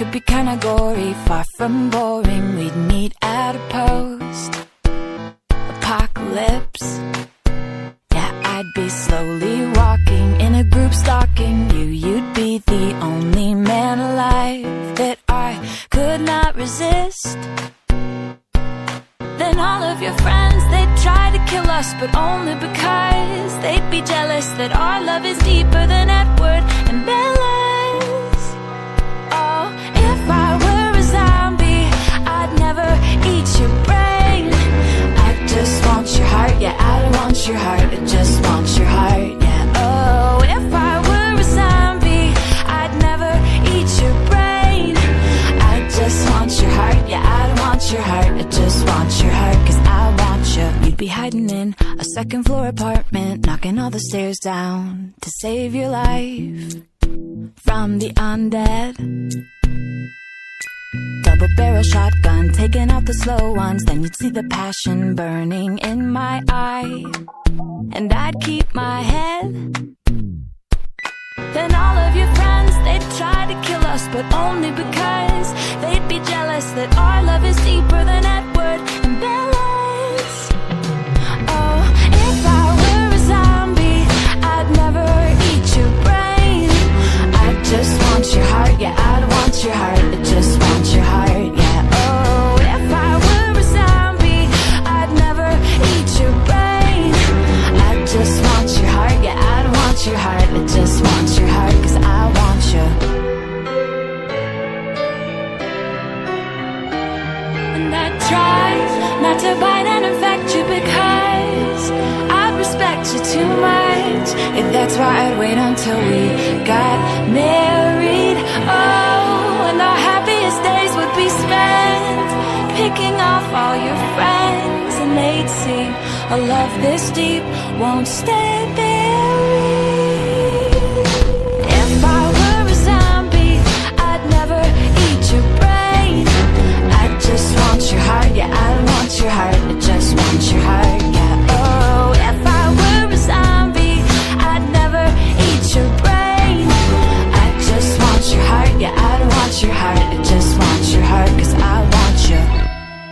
could be kinda gory, far from boring. We'd meet at a post-apocalypse. Yeah, I'd be slowly walking in a group stalking you. You'd be the only man alive that I could not resist. Then all of your friends, they'd try to kill us, but only because they'd be jealous that our love is deeper than Edward and Bella's. Oh, if I were a zombie, I'd never eat your brain. I just want your heart, yeah, I don't want your heart, I just want your heart, yeah. Oh, if I were a zombie, I'd never eat your brain. I just want your heart, yeah, I don't want your heart, I just want your heart, cause I want you. You'd be hiding in a second floor apartment, knocking all the stairs down to save your life from the undead. Double barrel shotgun, taking out the slow ones. Then you'd see the passion burning in my eye, and I'd keep my head. Then all of your friends, they'd try to kill us, but only because they'd be jealous that our love is deeper than Edward and Bella's. Oh, if I were a zombie, I'd never eat your brain. I just want your heart, yeah, I don't want your heart, I just want your heart, yeah. Oh, if I were a zombie, I'd never eat your brain. I just want your heart, yeah, I don't want your heart, I just want your heart, cause I want you. And I try not to bite and infect you because I respect you too much. If that's why I'd wait until we got married. Oh, and our happiest days would be spent picking off all your friends, and they'd see a love this deep won't stay.